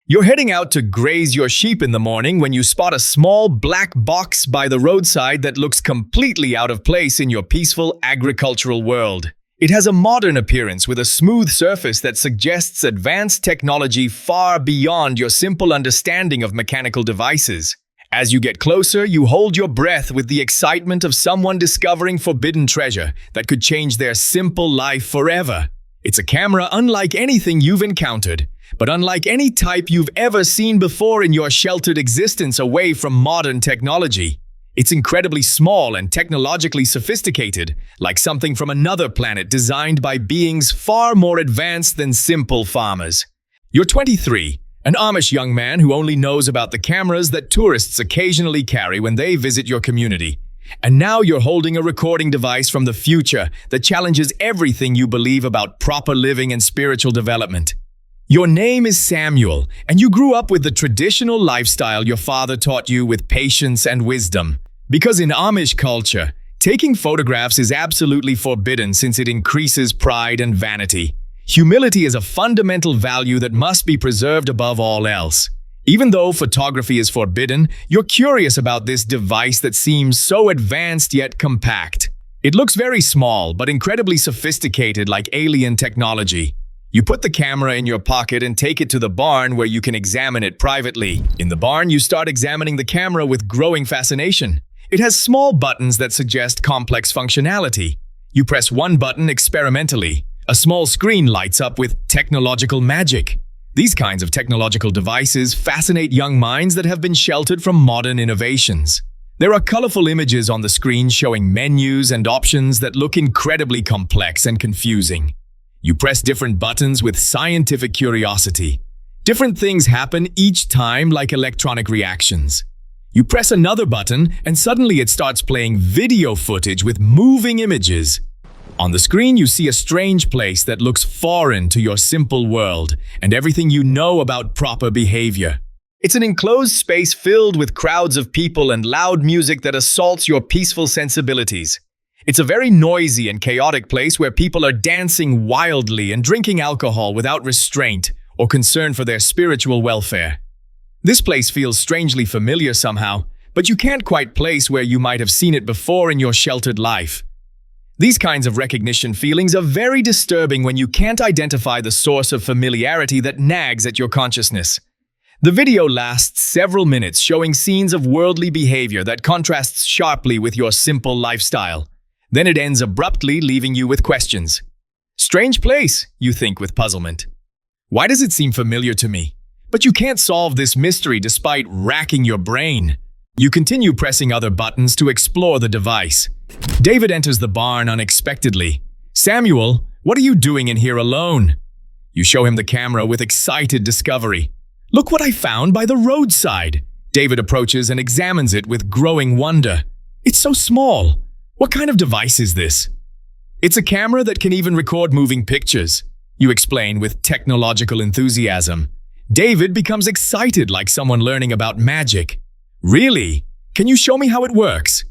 You're heading out to graze your sheep in the morning when you spot a small black box by the roadside that looks completely out of place in your peaceful agricultural world. It has a modern appearance with a smooth surface that suggests advanced technology far beyond your simple understanding of mechanical devices. As you get closer, you hold your breath with the excitement of someone discovering forbidden treasure that could change their simple life forever. It's a camera unlike anything you've encountered, but unlike any type you've ever seen before in your sheltered existence away from modern technology. It's incredibly small and technologically sophisticated, like something from another planet designed by beings far more advanced than simple farmers. You're 23, an Amish young man who only knows about the cameras that tourists occasionally carry when they visit your community. And now you're holding a recording device from the future that challenges everything you believe about proper living and spiritual development. Your name is Samuel, and you grew up with the traditional lifestyle your father taught you with patience and wisdom. Because in Amish culture, taking photographs is absolutely forbidden since it increases pride and vanity. Humility is a fundamental value that must be preserved above all else. Even though photography is forbidden, you're curious about this device that seems so advanced yet compact. It looks very small, but incredibly sophisticated like alien technology. You put the camera in your pocket and take it to the barn where you can examine it privately. In the barn, you start examining the camera with growing fascination. It has small buttons that suggest complex functionality. You press one button experimentally. A small screen lights up with technological magic. These kinds of technological devices fascinate young minds that have been sheltered from modern innovations. There are colorful images on the screen showing menus and options that look incredibly complex and confusing. You press different buttons with scientific curiosity. Different things happen each time, like electronic reactions. You press another button and suddenly it starts playing video footage with moving images. On the screen, you see a strange place that looks foreign to your simple world and everything you know about proper behavior. It's an enclosed space filled with crowds of people and loud music that assaults your peaceful sensibilities. It's a very noisy and chaotic place where people are dancing wildly and drinking alcohol without restraint or concern for their spiritual welfare. This place feels strangely familiar somehow, but you can't quite place where you might have seen it before in your sheltered life. These kinds of recognition feelings are very disturbing when you can't identify the source of familiarity that nags at your consciousness. The video lasts several minutes, showing scenes of worldly behavior that contrasts sharply with your simple lifestyle. Then it ends abruptly, leaving you with questions. Strange place, you think with puzzlement. Why does it seem familiar to me? But you can't solve this mystery despite racking your brain. You continue pressing other buttons to explore the device. David enters the barn unexpectedly. Samuel, what are you doing in here alone? You show him the camera with excited discovery. Look what I found by the roadside. David approaches and examines it with growing wonder. It's so small. What kind of device is this? It's a camera that can even record moving pictures, you explain with technological enthusiasm. David becomes excited like someone learning about magic. Really? Can you show me how it works?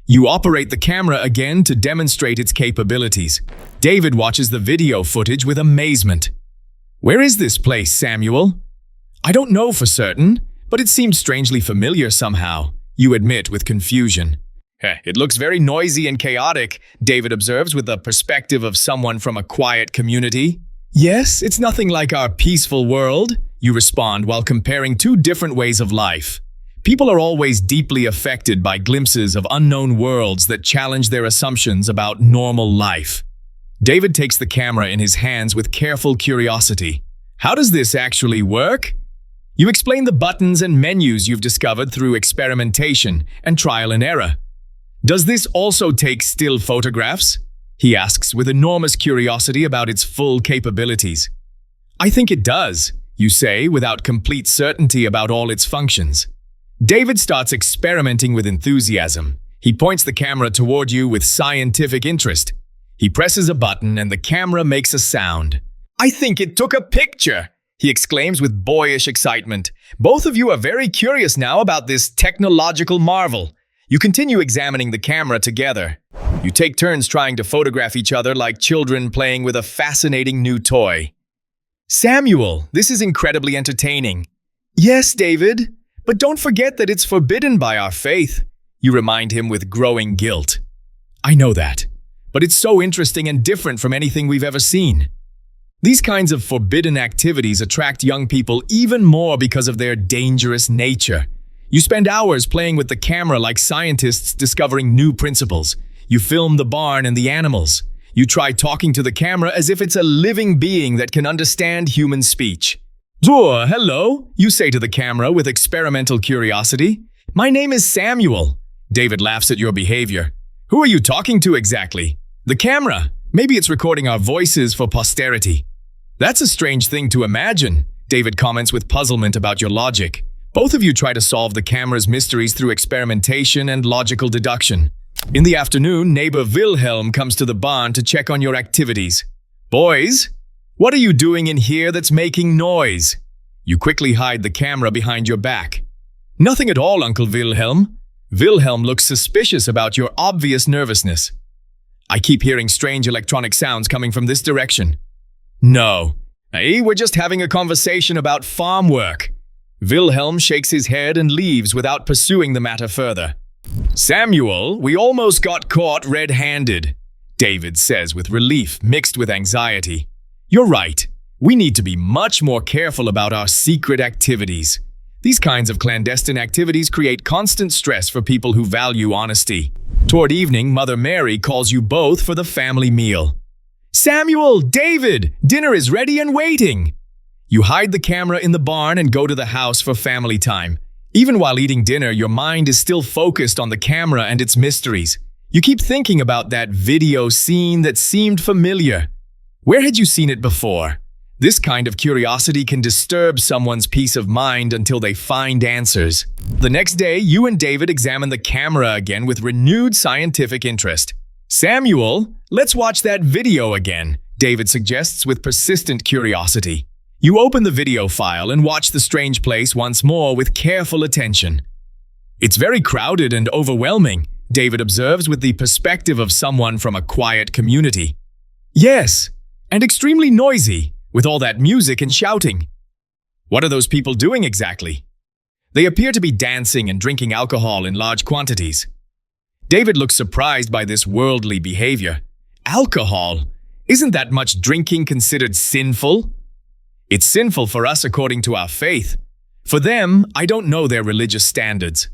You operate the camera again to demonstrate its capabilities. David watches the video footage with amazement. Where is this place, Samuel? I don't know for certain, but it seems strangely familiar somehow, you admit with confusion. It looks very noisy and chaotic, David observes with the perspective of someone from a quiet community. Yes, it's nothing like our peaceful world, you respond while comparing two different ways of life. People are always deeply affected by glimpses of unknown worlds that challenge their assumptions about normal life. David takes the camera in his hands with careful curiosity. How does this actually work? You explain the buttons and menus you've discovered through experimentation and trial and error. Does this also take still photographs? He asks with enormous curiosity about its full capabilities. I think it does, you say without complete certainty about all its functions. David starts experimenting with enthusiasm. He points the camera toward you with scientific interest. He presses a button and the camera makes a sound. I think it took a picture, he exclaims with boyish excitement. Both of you are very curious now about this technological marvel. You continue examining the camera together. You take turns trying to photograph each other like children playing with a fascinating new toy. Samuel, this is incredibly entertaining. Yes, David, but don't forget that it's forbidden by our faith, you remind him with growing guilt. I know that, but it's so interesting and different from anything we've ever seen. These kinds of forbidden activities attract young people even more because of their dangerous nature. You spend hours playing with the camera like scientists discovering new principles. You film the barn and the animals. You try talking to the camera as if it's a living being that can understand human speech. Hello, you say to the camera with experimental curiosity. My name is Samuel. David laughs at your behavior. Who are you talking to exactly? The camera. Maybe it's recording our voices for posterity. That's a strange thing to imagine, David comments with puzzlement about your logic. Both of you try to solve the camera's mysteries through experimentation and logical deduction. In the afternoon, neighbor Wilhelm comes to the barn to check on your activities. Boys, what are you doing in here that's making noise? You quickly hide the camera behind your back. Nothing at all, Uncle Wilhelm. Wilhelm looks suspicious about your obvious nervousness. I keep hearing strange electronic sounds coming from this direction. No. Hey, we're just having a conversation about farm work. Wilhelm shakes his head and leaves without pursuing the matter further. Samuel, we almost got caught red-handed, David says with relief mixed with anxiety. You're right. We need to be much more careful about our secret activities. These kinds of clandestine activities create constant stress for people who value honesty. Toward evening, Mother Mary calls you both for the family meal. Samuel, David, dinner is ready and waiting. You hide the camera in the barn and go to the house for family time. Even while eating dinner, your mind is still focused on the camera and its mysteries. You keep thinking about that video scene that seemed familiar. Where had you seen it before? This kind of curiosity can disturb someone's peace of mind until they find answers. The next day, you and David examine the camera again with renewed scientific interest. Samuel, let's watch that video again, David suggests with persistent curiosity. You open the video file and watch the strange place once more with careful attention. It's very crowded and overwhelming, David observes with the perspective of someone from a quiet community. Yes, and extremely noisy, with all that music and shouting. What are those people doing exactly? They appear to be dancing and drinking alcohol in large quantities. David looks surprised by this worldly behavior. Alcohol? Isn't that much drinking considered sinful? It's sinful for us according to our faith. For them, I don't know their religious standards.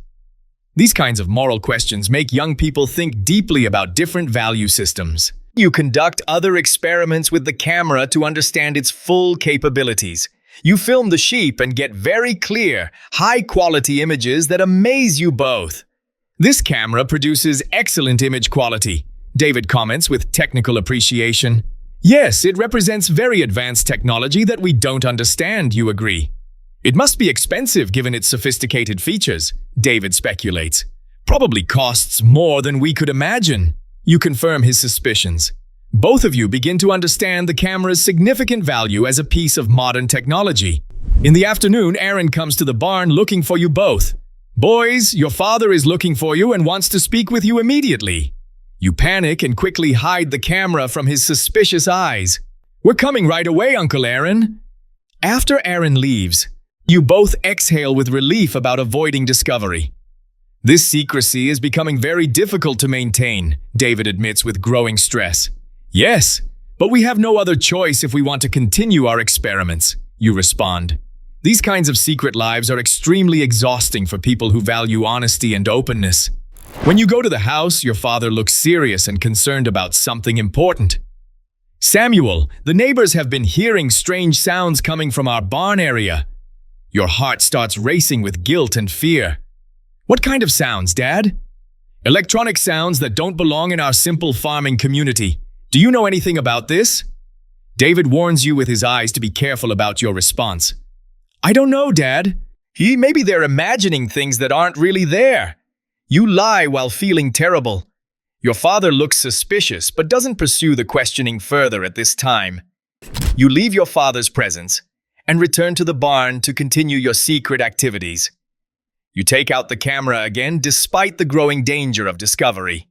These kinds of moral questions make young people think deeply about different value systems. You conduct other experiments with the camera to understand its full capabilities. You film the sheep and get very clear, high-quality images that amaze you both. This camera produces excellent image quality, David comments with technical appreciation. Yes, it represents very advanced technology that we don't understand, you agree. It must be expensive given its sophisticated features, David speculates. Probably costs more than we could imagine. You confirm his suspicions. Both of you begin to understand the camera's significant value as a piece of modern technology. In the afternoon, Aaron comes to the barn looking for you both. Boys, your father is looking for you and wants to speak with you immediately. You panic and quickly hide the camera from his suspicious eyes. We're coming right away, Uncle Aaron. After Aaron leaves, you both exhale with relief about avoiding discovery. This secrecy is becoming very difficult to maintain, David admits with growing stress. Yes, but we have no other choice if we want to continue our experiments, you respond. These kinds of secret lives are extremely exhausting for people who value honesty and openness. When you go to the house, your father looks serious and concerned about something important. Samuel, the neighbors have been hearing strange sounds coming from our barn area. Your heart starts racing with guilt and fear. What kind of sounds, Dad? Electronic sounds that don't belong in our simple farming community. Do you know anything about this? David warns you with his eyes to be careful about your response. I don't know, Dad. Maybe they're imagining things that aren't really there. You lie while feeling terrible. Your father looks suspicious but doesn't pursue the questioning further at this time. You leave your father's presence and return to the barn to continue your secret activities. You take out the camera again despite the growing danger of discovery.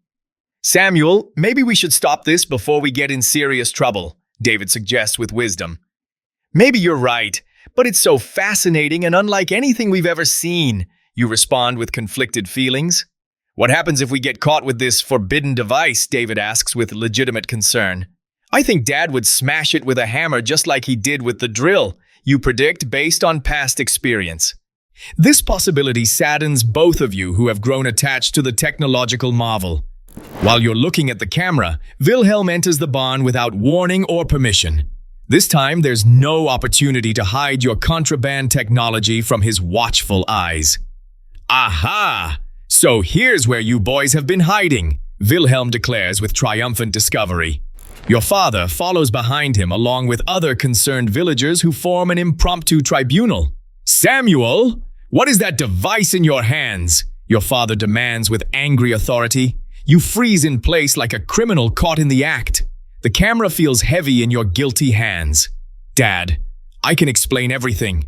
Samuel, maybe we should stop this before we get in serious trouble, David suggests with wisdom. Maybe you're right, But it's so fascinating and unlike anything we've ever seen, you respond with conflicted feelings. What happens if we get caught with this forbidden device? David asks with legitimate concern. I think Dad would smash it with a hammer just like he did with the drill, you predict based on past experience. This possibility saddens both of you who have grown attached to the technological marvel. While you're looking at the camera, Wilhelm enters the barn without warning or permission. This time, there's no opportunity to hide your contraband technology from his watchful eyes. Aha! So here's where you boys have been hiding, Wilhelm declares with triumphant discovery. Your father follows behind him along with other concerned villagers who form an impromptu tribunal. Samuel, what is that device in your hands? Your father demands with angry authority. You freeze in place like a criminal caught in the act. The camera feels heavy in your guilty hands. Dad, I can explain everything.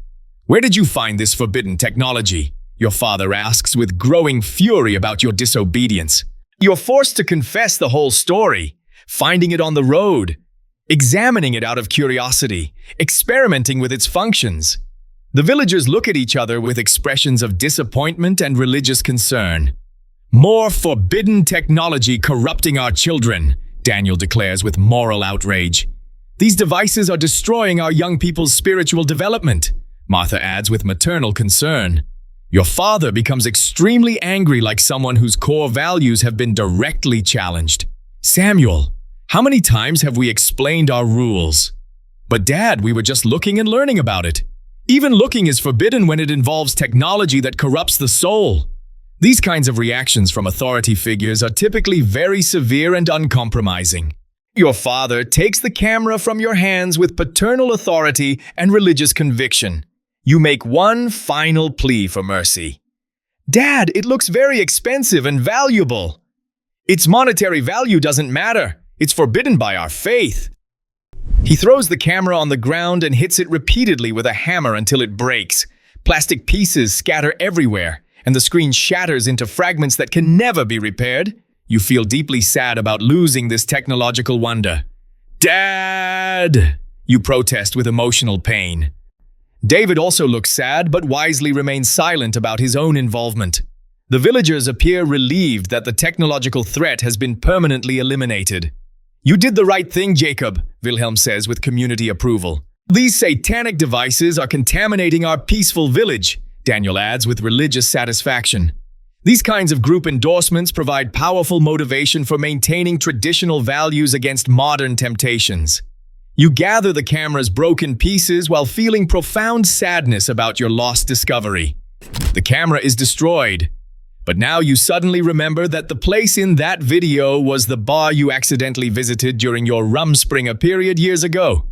Where did you find this forbidden technology? Your father asks with growing fury about your disobedience. You're forced to confess the whole story, finding it on the road, examining it out of curiosity, experimenting with its functions. The villagers look at each other with expressions of disappointment and religious concern. More forbidden technology corrupting our children, Daniel declares with moral outrage. These devices are destroying our young people's spiritual development, Martha adds with maternal concern. Your father becomes extremely angry like someone whose core values have been directly challenged. Samuel, how many times have we explained our rules? But Dad, we were just looking and learning about it. Even looking is forbidden when it involves technology that corrupts the soul. These kinds of reactions from authority figures are typically very severe and uncompromising. Your father takes the camera from your hands with paternal authority and religious conviction. You make one final plea for mercy. Dad, it looks very expensive and valuable. Its monetary value doesn't matter. It's forbidden by our faith. He throws the camera on the ground and hits it repeatedly with a hammer until it breaks. Plastic pieces scatter everywhere, and the screen shatters into fragments that can never be repaired. You feel deeply sad about losing this technological wonder. Dad! You protest with emotional pain. David also looks sad, but wisely remains silent about his own involvement. The villagers appear relieved that the technological threat has been permanently eliminated. You did the right thing, Jacob, Wilhelm says with community approval. These satanic devices are contaminating our peaceful village, Daniel adds with religious satisfaction. These kinds of group endorsements provide powerful motivation for maintaining traditional values against modern temptations. You gather the camera's broken pieces while feeling profound sadness about your lost discovery. The camera is destroyed, but now you suddenly remember that the place in that video was the bar you accidentally visited during your Rumspringer period years ago.